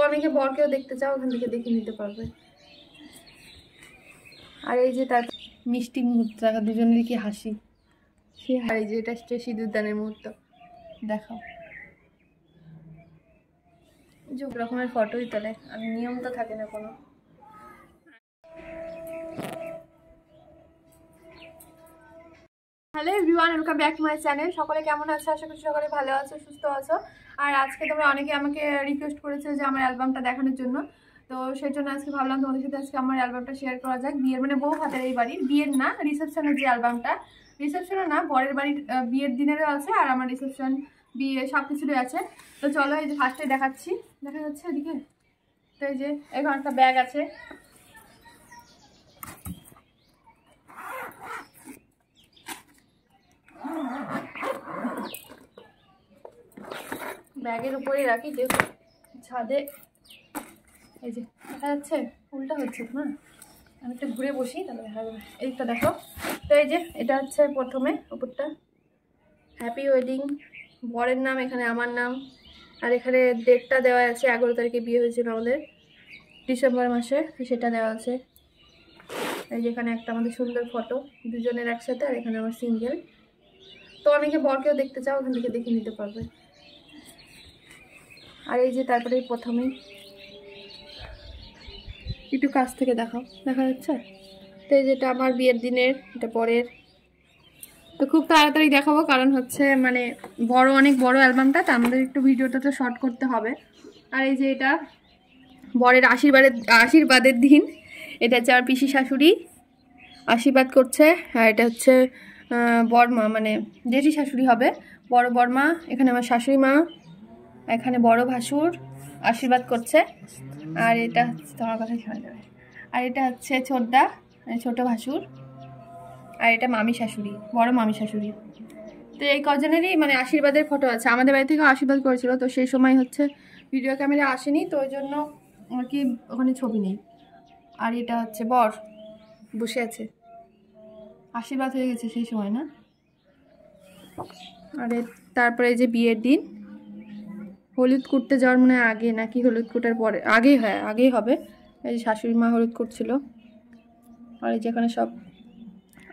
অনেকে বরকেও দেখতে চাও, ওখান থেকে দেখে নিতে পারবে। আর এই যে তার মিষ্টি মুহূর্ত, দুজনের কি হাসি, সে আর এই যে এটা হচ্ছে সিঁদুরদানের মুহূর্ত, দেখাও। যে রকমের ফটোই তোলে, আর নিয়ম তো থাকে না কোনো। Hello everyone, welcome back to my channel. সকলে কেমন আছো? আশা করছি সকলে ভালো আছো, সুস্থ আছো। আর আজকে তোমরা অনেকে আমাকে রিকোয়েস্ট করেছো যে আমার অ্যালবামটা দেখানোর জন্য, তো সেই জন্য আজকে ভাবলাম তোমাদের সাথে আজকে আমার অ্যালবামটা শেয়ার করা যাক। বিয়ের মানে বউ হাতের এই বাড়ির, বিয়ের না রিসেপশনের যে অ্যালবামটা, রিসেপশনে না বরের বাড়ির বিয়ের দিনেরও আছে, আর আমার রিসেপশন বিয়ে সব কিছুরই আছে। তো চলো এই যে ফার্স্টে দেখাচ্ছি, দেখা যাচ্ছে এদিকে। তো এই যে এখন একটা ব্যাগ আছে, ব্যাগের উপরে রাখি যে ছাদে। এই যে দেখা যাচ্ছে, উল্টা হচ্ছে না, আমি একটু ঘুরে বসি তাহলে দেখা যাবে। এইটা দেখো, তো এই যে এটা হচ্ছে প্রথমে উপরটা হ্যাপি ওয়েডিং, বরের নাম, এখানে আমার নাম, আর এখানে ডেটটা দেওয়া আছে, 11 তারিখে বিয়ে হয়েছিল আমাদের ডিসেম্বর মাসে, সেটা দেওয়া আছে। এই যে এখানে একটা আমাদের সুন্দর ফটো দুজনের একসাথে, আর এখানে আমার সিঙ্গেল। তো অনেকে বরকেও দেখতে চাও, ওখান থেকে দেখে নিতে পারবে। আর এই যে তারপরে প্রথমেই একটু কাছ থেকে দেখাও, দেখা যাচ্ছে। তো এই যেটা আমার বিয়ের দিনের, এটা পরের। তো খুব তাড়াতাড়ি দেখাবো, কারণ হচ্ছে মানে অনেক বড় অ্যালবামটা, তো আমাদের একটু ভিডিওটা তো শর্ট করতে হবে। আর এই যে এটা বরের আশীর্বাদের দিন, এটা হচ্ছে আমার পিসি শাশুড়ি আশীর্বাদ করছে, আর এটা হচ্ছে বড়মা মানে জেঠি শাশুড়ি হবে, বড় বড়মা। এখানে আমার শাশুড়ি মা, এখানে বড় ভাসুর আশীর্বাদ করছে, আর এটা তোমার কথা শোনা যাবে। আর এটা হচ্ছে ছোটদা, ছোট ভাসুর, আর এটা মামি শাশুড়ি, বড় মামি শাশুড়ি। তো এই কজনেরই মানে আশীর্বাদের ফটো আছে। আমাদের বাড়ি থেকেও আশীর্বাদ করেছিল, তো সেই সময় হচ্ছে ভিডিও ক্যামেরা আসেনি, তো ওই জন্য আর কি ওখানে ছবি নেই। আর এটা হচ্ছে বর বসে আছে, আশীর্বাদ হয়ে গেছে সেই সময় না। আর তারপরে এই যে বিয়ের দিন, হলুদ কুটতে যাওয়ার মনে হয় আগে, নাকি হলুদ কুটার পরে, আগেই হয়, আগেই হবে। এই যে শাশুড়ি মা হলুদ কুটছিল, আর এই যেখানে সব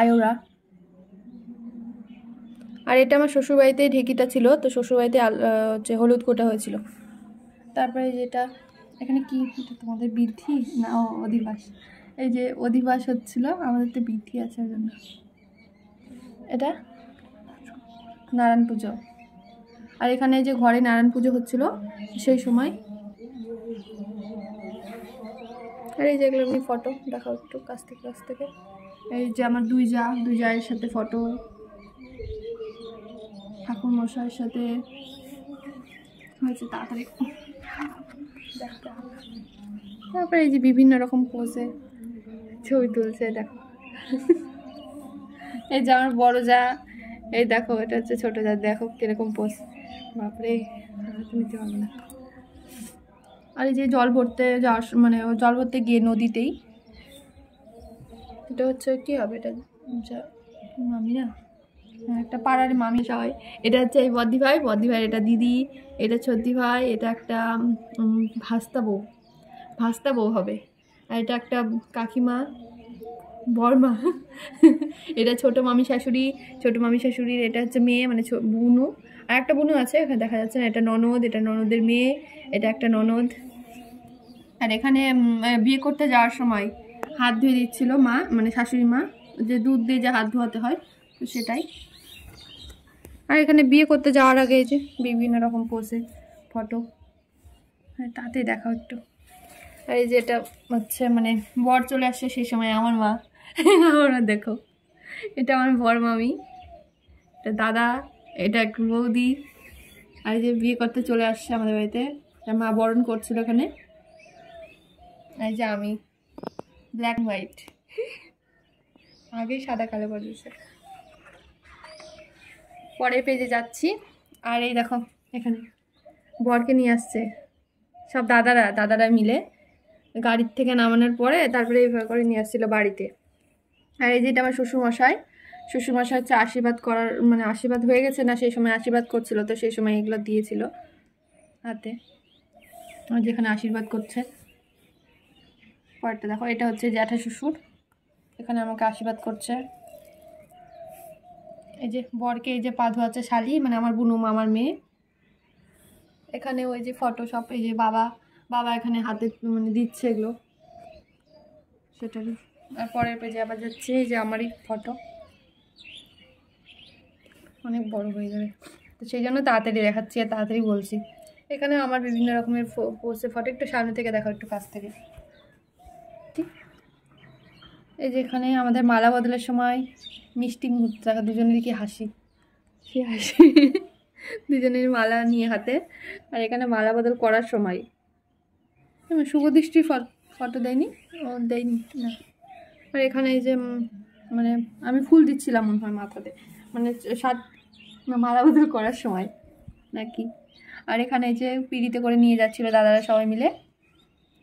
আয়োরা। আর এটা আমার শ্বশুরবাড়িতেই ঢেকিটা ছিল, তো শ্বশুরবাড়িতে হচ্ছে হলুদ কোটা হয়েছিল। তারপরে যেটা এখানে কি, এটা তোমাদের বৃদ্ধি না অধিবাস, এই যে অধিবাস হচ্ছিল, আমাদের তো বৃদ্ধি আছে ওই জন্য। এটা নারায়ণ পুজো, আর এখানে যে ঘরে নারায়ণ পুজো হচ্ছিল সেই সময়। আর এই যেগুলো আমি ফটো দেখাও একটু কাছ থেকে। এই যে আমার দুই জায়ের সাথে ফটো, ঠাকুর মশাইয়ের সাথে হয়েছে, তাড়াতাড়ি। তারপরে এই যে বিভিন্ন রকম পোজে ছবি তুলছে, দেখো। এই যে আমার বড় যা, এই দেখো এটা হচ্ছে ছোট যা, দেখো কিরকম পোজ, বাপরে নিতে পারবো না। আর এই যে জল ভরতে যাওয়ার মানে জল ভরতে গিয়ে নদীতেই, এটা হচ্ছে কি হবে, এটা মামি না, একটা পাড়ার মামি সবাই। এটা হচ্ছে এই বদ্দি ভাই, এটা দিদি, এটা ছোদ্দি ভাই, এটা একটা ভাস্তা বউ হবে, আর এটা একটা কাকিমা বড়মা। এটা ছোট মামি শাশুড়ির এটা হচ্ছে মেয়ে মানে বুনু, আর একটা বুনু আছে এখানে দেখা যাচ্ছে না, এটা ননদ, এটা ননদের মেয়ে, এটা একটা ননদ। আর এখানে বিয়ে করতে যাওয়ার সময় হাত ধুয়ে দিচ্ছিল মা মানে শাশুড়ি মা, যে দুধ দিয়ে যে হাত ধোয়াতে হয়, তো সেটাই। আর এখানে বিয়ে করতে যাওয়ার আগে এই যে বিভিন্ন রকম পোজে ফটো, হ্যাঁ তাতে দেখাও একটু। আর এই যে এটা হচ্ছে মানে বর চলে আসছে সেই সময় আমার মা, আমরা দেখো, এটা আমার বড় মামি, এটা দাদা, এটা এক বৌদি। আর এই যে বিয়ে করতে চলে আসছে আমাদের বাড়িতে, মা বরণ করছিল এখানে। এই যে আমি ব্ল্যাক হোয়াইট, আগেই সাদা কালো করে দিয়েছে। পরের পেজে যাচ্ছি, আর এই দেখো এখানে বরকে নিয়ে আসছে সব দাদারা মিলে, গাড়ির থেকে নামানোর পরে তারপরে এইভাবে করে নিয়ে আসছিল বাড়িতে। আর এই যেটা আমার শ্বশুরমশাই হচ্ছে আশীর্বাদ করার মানে আশীর্বাদ হয়ে গেছে না, সেই সময় আশীর্বাদ করছিল, তো সেই সময় এগুলো দিয়েছিল হাতে। যেখানে আশীর্বাদ করছে। পরেরটা দেখো, এটা হচ্ছে জ্যাঠা শ্বশুর, এখানে আমাকে আশীর্বাদ করছে। এই যে বরকে এই যে পা ধোয়াচ্ছে শালি, মানে আমার বুনু মামার মেয়ে। এখানে ওই যে ফটো সব, এই যে বাবা বাবা এখানে হাতে মানে দিচ্ছে এগুলো সেটারই। আর পরের পেজে আবার যাচ্ছে এই যে আমারই ফটো, অনেক বড় হয়ে যাবে তো সেই জন্য তাড়াতাড়ি দেখাচ্ছি আর তাড়াতাড়ি বলছি। এখানে আমার বিভিন্ন রকমের পোস্টের ফটো, একটু সামনে থেকে দেখো, একটু কাছ থেকে। এই যে এখানে আমাদের মালা বদলের সময় মিষ্টি মুহূর্ত দেখা, দুজনেরই কি হাসি, সে হাসি দুজনের মালা নিয়ে হাতে। আর এখানে মালা বদল করার সময় শুভদৃষ্টির ফটো দেয়নি, ও দেয়নি না। আর এখানে এই যে মানে আমি ফুল দিচ্ছিলাম মনে হয় মাথাতে, মানে মালা বদল করার সময় নাকি। আর এখানে এই যে পিড়িতে করে নিয়ে যাচ্ছিলো দাদারা সবাই মিলে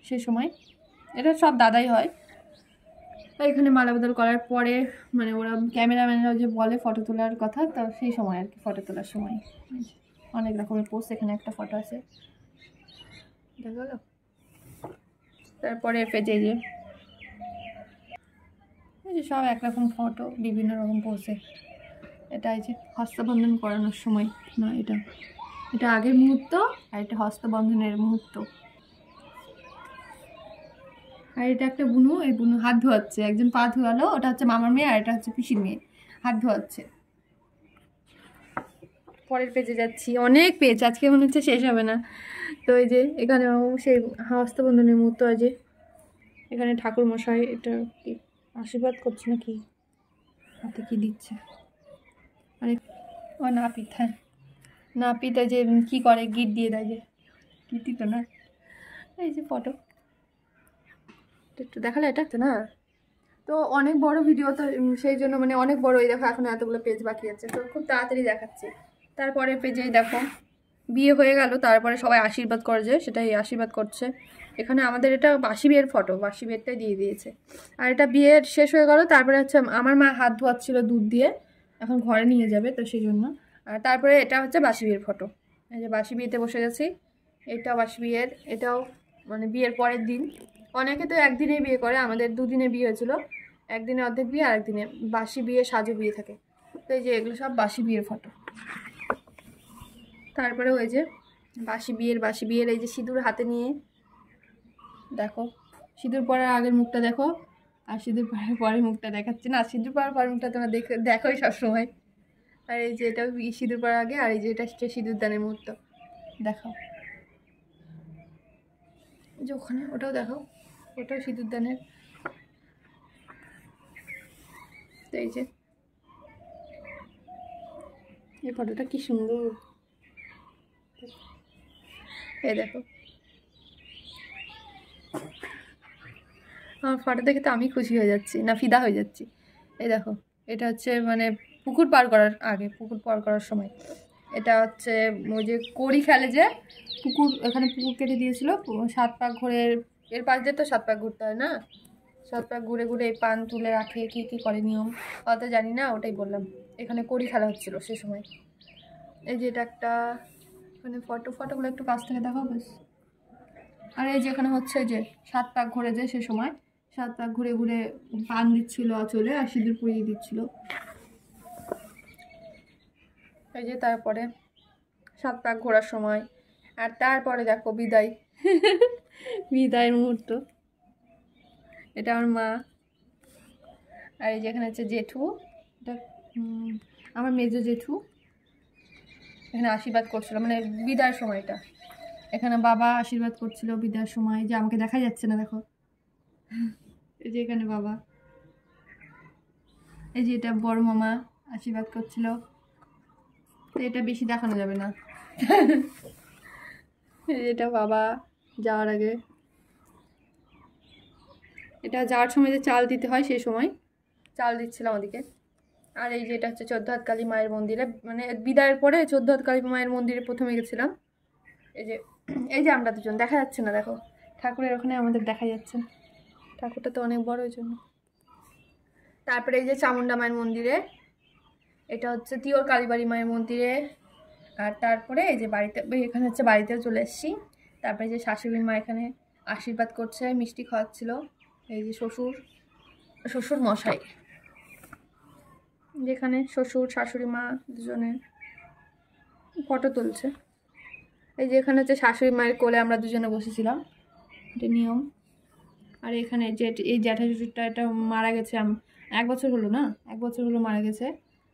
সে সময়, এটা সব দাদাই হয়। এখানে মালা বদল করার পরে মানে ওরা ক্যামেরাম্যানরা যে বলে ফটো তোলার কথা, তো সেই সময় আর কি, ফটো তোলার সময় অনেক রকমের পোস্ট। এখানে একটা ফটো আছে, দেখা গেল। তারপরে পেজে যে এই যে সব একরকম ফটো, বিভিন্ন রকম পোজে। এটা এই যে হস্তবন্ধন করানোর সময়, না এটা এটা আগের মুহূর্ত, আর এটা হস্তবন্ধনের মুহূর্ত। আর এটা একটা বুনু, এই বুনু হাত ধোয়াচ্ছে, একজন পা ধোয়ালো, ওটা হচ্ছে মামার মেয়ে, আর এটা হচ্ছে পিসির মেয়ে, হাত ধোয়াচ্ছে। পরের পেজে যাচ্ছি, অনেক পেজ, আজকে মনে হচ্ছে শেষ হবে না। তো এই যে এখানেও সেই হস্তবন্ধনের মুহূর্ত আছে। এখানে ঠাকুর মশাই এটা কি আশীর্বাদ করছে নাকি, হাতে কি দিচ্ছে, আরে ও নাপিত, হ্যাঁ নাপিত যে কি করে, গিট দিয়ে দেয়, যে গিট দিত না। এই যে ফটো একটু দেখালে, এটা তো না, তো অনেক বড় ভিডিও তো সেই জন্য মানে অনেক বড়। এই দেখো এখন এতগুলো পেজ বাকি আছে, তো খুব তাড়াতাড়ি দেখাচ্ছি। তারপরে পেজেই দেখো বিয়ে হয়ে গেল, তারপরে সবাই আশীর্বাদ করে, যে সেটাই আশীর্বাদ করছে। এখানে আমাদের এটা বাসি বিয়ের ফটো, বাসি বিয়েরটাই দিয়ে দিয়েছে। আর এটা বিয়ের শেষ হয়ে গেল, তারপরে হচ্ছে আমার মা হাত ধোয়াচ্ছিল দুধ দিয়ে, এখন ঘরে নিয়ে যাবে তো সেই জন্য। আর তারপরে এটা হচ্ছে বাসি বিয়ের ফটো, এই যে বাসি বিয়েতে বসে গেছি। এটাও বাসি বিয়ের, এটাও মানে বিয়ের পরের দিন। অনেকে তো একদিনেই বিয়ে করে, আমাদের দুদিনে বিয়ে হয়েছিল, একদিনে অর্ধেক বিয়ে আর একদিনে বাসি বিয়ে, সাজু বিয়ে থাকে। তো এই যে এগুলো সব বাসি বিয়ের ফটো। তারপরে ওই যে বাসি বিয়ের এই যে সিঁদুর হাতে নিয়ে দেখো, সিঁদুর পরার আগের মুখটা দেখো, আর সিঁদুর পরার পরের মুখটা দেখাচ্ছে না, সিঁদুর পরার পরের মুখটা তোমরা দেখোই সবসময়। আর এই যে এটা সিঁদুর পরার আগে, আর এই যে এটা হচ্ছে সিঁদুর দানের মুহূর্ত, দেখাও যে ওখানে, ওটাও দেখো, ওটাও সিঁদুর দানের। তো এই যে এই ফটোটা কি সুন্দর, এই দেখো আমার ফটো দেখে তো আমি খুশি হয়ে যাচ্ছি, না ফিদা হয়ে যাচ্ছি। এই দেখো এটা হচ্ছে মানে পুকুর পার করার আগে, পুকুর পার করার সময়। এটা হচ্ছে ওই যে কড়ি খেলে যে পুকুর, এখানে পুকুর কেটে দিয়েছিল, 7 পাক ঘুরে, এর পাশ দিয়ে তো 7 পাক ঘুরতে হয় না, 7 পাক ঘুরে ঘুরে এই পান তুলে রাখে, কি কি করে নিয়ম অত জানি না, ওটাই বললাম। এখানে কড়ি খেলা হচ্ছিল সে সময়। এই যে এটা একটা মানে ফটোগুলো একটু কাছ থেকে দেখাও বেশ। আর এই যে এখানে হচ্ছে যে 7 পাক ঘুরে, যে সে সময় 7 পাক ঘুরে ঘুরে পান দিচ্ছিল চলে, আর সিঁদুর পরিয়ে দিচ্ছিল। এই যে তারপরে 7 পাক ঘোরার সময়। আর তারপরে দেখো বিদায় বিদায়ের মুহূর্ত, এটা আমার মা। আর এই যে এখানে হচ্ছে জেঠু, এটা আমার মেজো জেঠু, এখানে আশীর্বাদ করছিল মানে বিদায়ের সময়টা। এখানে বাবা আশীর্বাদ করছিল বিদায়ের সময়, যে আমাকে দেখা যাচ্ছে না দেখো, এই যে এখানে বাবা। এই যে এটা বড় মামা আশীর্বাদ করছিল, তো এটা বেশি দেখানো যাবে না এটা বাবা যাওয়ার আগে, এটা যাওয়ার সময় যে চাল দিতে হয় সেই সময় চাল দিচ্ছিলাম ওদিকে। আর এই যে এটা হচ্ছে 14 হাত কালী মায়ের মন্দিরে, মানে বিদায়ের পরে 14 হাত কালী মায়ের মন্দিরে প্রথমে গেছিলাম। এই যে আমরা দুজন, দেখা যাচ্ছে না দেখো, ঠাকুরের ওখানে আমাদের দেখা যাচ্ছে, ঠাকুরটা তো অনেক বড় ওই জন্য। তারপরে এই যে চামুন্ডা মায়ের মন্দিরে, এটা হচ্ছে তিওর কালীবাড়ি মায়ের মন্দিরে। আর তারপরে এই যে বাড়িতে, এখানে হচ্ছে বাড়িতেও চলে এসেছি, তারপরে যে শাশুড়ি মা এখানে আশীর্বাদ করছে, মিষ্টি খাওয়াচ্ছিল। এই যে শ্বশুর মশাই, যেখানে শ্বশুর শাশুড়ি মা দুজনে ফটো তুলছে। এই যে এখানে হচ্ছে শাশুড়ি মায়ের কোলে আমরা দুজনে বসেছিলাম, এটা নিয়ম। আর এখানে যে এই জ্যাঠা শ্বশুরটা, এটা মারা গেছে 1 বছর হলো না, 1 বছর হলো মারা গেছে।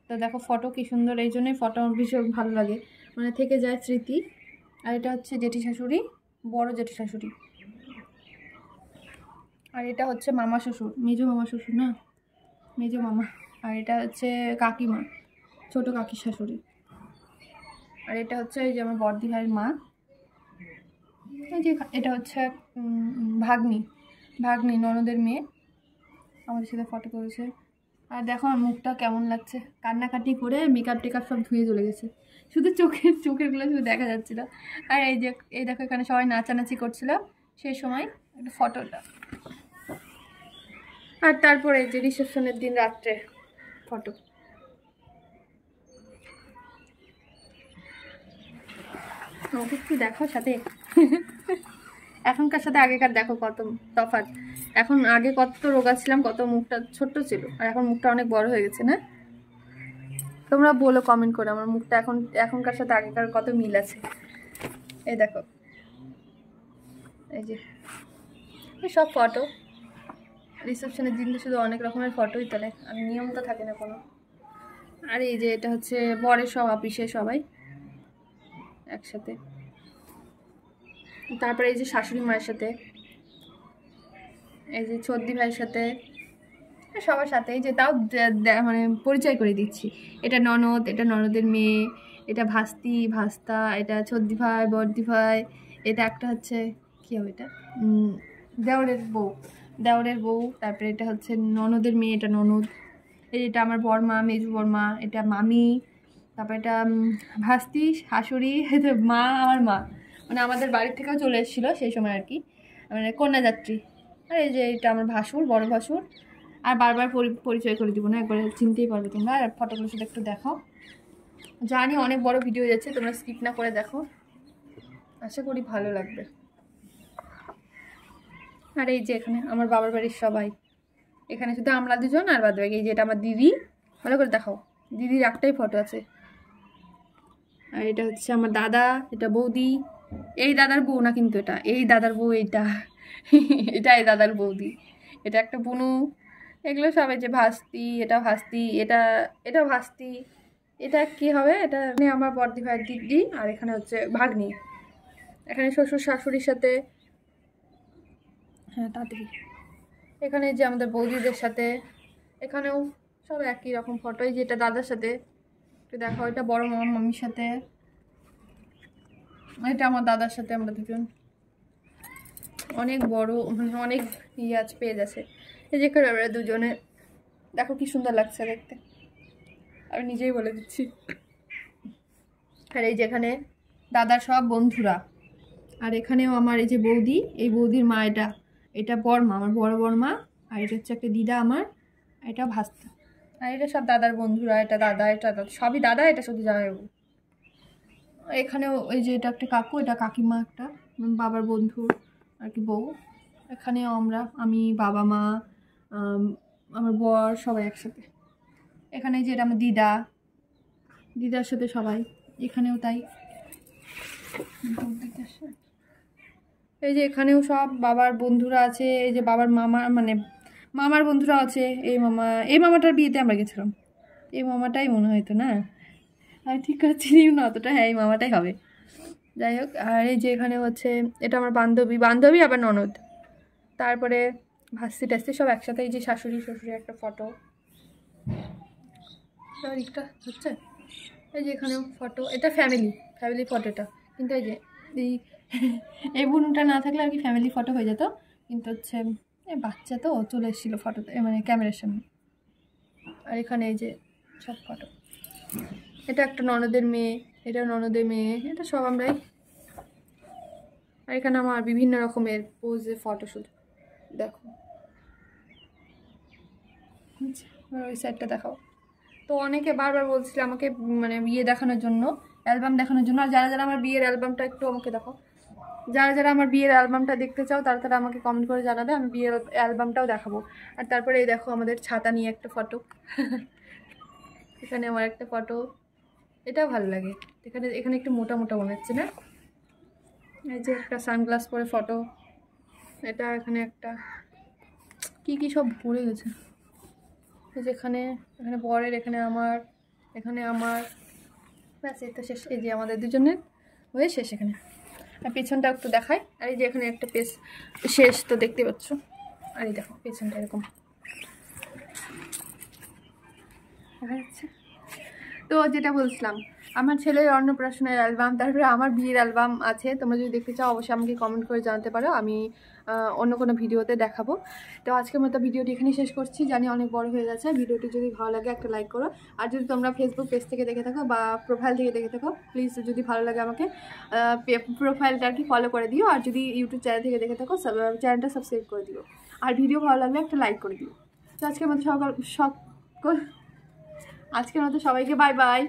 তো দেখো ফটো কি সুন্দর, এই জন্যই ফটো আমার ভীষণ ভালো লাগে, মানে থেকে যায় স্মৃতি। আর এটা হচ্ছে জেঠি শাশুড়ি, বড় জেঠি শাশুড়ি। আর এটা হচ্ছে মামা শ্বশুর, মেজো মামা শ্বশুর না, মেজো মামা। আর এটা হচ্ছে কাকিমা, ছোট কাকির শাশুড়ি। আর এটা হচ্ছে এই যে আমার বড়দি ভাইয়ের মা। এই যে এটা হচ্ছে ভাগ্নি ননদের মেয়ে, আমাদের সাথে ফটো করেছে। আর দেখো আমার মুখটা কেমন লাগছে, কান্নাকাটি করে মেকআপ টেকআপ সব ধুয়ে চলে গেছে, শুধু চোখেরগুলো শুধু দেখা যাচ্ছিল। আর এই দেখো এখানে সবাই নাচানাচি করছিল সেই সময় একটা ফটোটা। আর তারপরে যে রিসেপশনের দিন রাত্রে ফটো। আমাকে একটু দেখো সাথে এখনকার সাথে আগেকার দেখো কত তফাৎ। এখন আগে কত রোগা ছিলাম, কত মুখটা ছোট্ট ছিল, আর এখন মুখটা অনেক বড় হয়ে গেছে না? তোমরা বলো কমেন্ট করে আমার মুখটা এখনকার সাথে আগেকার কত মিল আছে। এই দেখো, এই যে সব ফটো। রিসেপশনের দিন তো শুধু অনেক রকমের ফটোই তোলে, আর নিয়ম তো থাকে না কোনো। আর এই যে এটা হচ্ছে বরের সব অফিসে সবাই একসাথে। তারপরে এই যে শাশুড়ি মায়ের সাথে, এই যে ছর্দি ভাইয়ের সাথে, সবার সাথে। এই যে তাও মানে পরিচয় করে দিচ্ছি, এটা ননদ, এটা ননদের মেয়ে, এটা ভাস্তা, এটা ছর্দি ভাই, বর্দি ভাই, এটা একটা হচ্ছে কী হবে এটা, দেওরের বউ। তারপরে এটা হচ্ছে ননদের মেয়ে, এটা ননদ। এটা আমার বড়মা, মেজু বড়মা, এটা মামি। তারপরে এটা ভাস্তি, শাশুড়ি, মা, আমার মা, মানে আমাদের বাড়ির থেকেও চলে এসেছিলো সেই সময় আর কি, মানে কন্যাযাত্রী। আর এই যে এটা আমার ভাসুর, বড় ভাসুর। আর বারবার পরিচয় করে দিব না, একবার চিনতেই পারবে তোমরা। আর ফটোগুলো শুধু একটু দেখো, জানি অনেক বড় ভিডিও যাচ্ছে, তোমরা স্কিপ না করে দেখো, আশা করি ভালো লাগবে। আর এই যে এখানে আমার বাবার বাড়ির সবাই, এখানে শুধু আমরা দুজন আর বাদ বাকি। এই যে এটা আমার দিদি, ভালো করে দেখাও, দিদির একটাই ফটো আছে। আর এটা হচ্ছে আমার দাদা, এটা বৌদি, এই দাদার বউ না কিন্তু, এটা এই দাদার বউ, এটা এই দাদার বৌদি, এটা একটা বুনু। এগুলো সব এই যে ভাস্তি, এটা ভাস্তি, এটা কি হবে, এটা আমার বড়দি ভাইয়ের দিদি। আর এখানে হচ্ছে ভাগ্নি, এখানে শ্বশুর শাশুড়ির সাথে, হ্যাঁ তাড়াতাড়ি। এখানে যে আমাদের বৌদিদের সাথে, এখানেও সব একই রকম ফটো। এই যে এটা দাদার সাথে, একটু দেখো, এটা বড় মামির সাথে, এটা আমার দাদার সাথে, আমরা দুজন অনেক বড়, মানে অনেক পেজ আছে। এই যেখানে আমরা দুজনে, দেখো কি সুন্দর লাগছে দেখতে, আমি নিজেই বলে দিচ্ছি। আর এই যেখানে দাদার সব বন্ধুরা। আর এখানেও আমার এই যে বৌদি, এই বৌদির মা, এটা বড়মা, আমার বড় বড়মা। আর এটা হচ্ছে একটা দিদা আমার, এটা ভাস্তা। আর এটা সব দাদার বন্ধুরা, এটা দাদা, এটা দাদা, সবই দাদা, এটা শুধু জামাইবাবু। এখানেও এই যে এটা একটা কাকু, এটা কাকিমা, একটা বাবার বন্ধু আর কি বউ। এখানেও আমি, বাবা মা, আমার বর, সবাই একসাথে। এখানে যে এটা আমার দিদার সাথে সবাই, এখানেও তাই। এই যে এখানেও সব বাবার বন্ধুরা আছে, এই যে বাবার মামার বন্ধুরা আছে। এই মামাটার বিয়েতে আমরা গেছিলাম, এই মামাটাই মনে হয়তো না, আর ঠিক করে চিনিও না অতটা, হ্যাঁ এই মামাটাই হবে। যাই হোক, আর এই যে এখানে হচ্ছে এটা আমার বান্ধবী আবার ননদ। তারপরে ভাস্তি টাস্তি সব একসাথে। এই যে শাশুড়ি একটা ফটো, দিকটা হচ্ছে। এই যে এখানেও ফটো, এটা ফ্যামিলি ফটোটা, কিন্তু এই যে এই বোনটা না থাকলে আর কি ফ্যামিলি ফটো হয়ে যেত, কিন্তু হচ্ছে এই বাচ্চা তো চলে এসেছিলো ফটোতে, মানে ক্যামেরার সামনে। আর এখানে এই যে সব ফটো, এটা একটা ননদের মেয়ে, এটা ননদের মেয়ে, এটা সব আমরাই। আর এখানে আমার বিভিন্ন রকমের পোজে ফটো শুধু দেখো, ওই সাইডটা দেখাও। তো অনেকে বারবার বলছিল আমাকে, মানে বিয়ে দেখানোর জন্য, অ্যালবাম দেখানোর জন্য। আর যারা আমার বিয়ের অ্যালবামটা একটু আমাকে দেখো, যারা যারা আমার বিয়ের অ্যালবামটা দেখতে চাও তারা তারা আমাকে কমেন্ট করে জানাবে, আমি বিয়ের অ্যালবামটাও দেখাবো। আর তারপরে এই দেখো আমাদের ছাতা নিয়ে একটা ফটো এখানে আমার একটা ফটো, এটাও ভালো লাগে। এখানে এখানে একটু মোটা মোটা মনে হচ্ছে না? এই যে একটা সানগ্লাস পরে ফটো, এটা এখানে একটা কি কি সব ভরে গেছে। এই যে এখানে এখানে বরের, এখানে আমার ব্যাস এই তো শেষ। এই যে আমাদের দুজনের হয়ে শেষ এখানে। আর পেছনটা একটু দেখাই। আর এই যে এখানে একটা শেষ তো দেখতে পাচ্ছ। আর এই দেখো পেছনটা এরকম দেখা যাচ্ছে। তো যেটা বলছিলাম, আমার ছেলের অন্নপ্রাশনের অ্যালবাম, তারপরে আমার বিয়ের অ্যালবাম আছে। তোমরা যদি দেখতে চাও অবশ্যই আমাকে কমেন্ট করে জানাতে পারো, আমি অন্য কোনো ভিডিওতে দেখাবো। তো আজকের মতো ভিডিওটি এখানেই শেষ করছি, জানি অনেক বড় হয়ে গেছে। ভিডিওটি যদি ভালো লাগে একটা লাইক করো। আর যদি তোমরা ফেসবুক পেজ থেকে দেখে থাকো বা প্রোফাইল থেকে দেখে থাকো, প্লিজ যদি ভালো লাগে আমাকে প্রোফাইলটা আর কি ফলো করে দিও। আর যদি ইউটিউব চ্যানেল থেকে দেখে থাকো চ্যানেলটা সাবস্ক্রাইব করে দিও। আর ভিডিও ভালো লাগলে একটা লাইক করে দিও। তো আজকের মতো সবাইকে বাই বাই।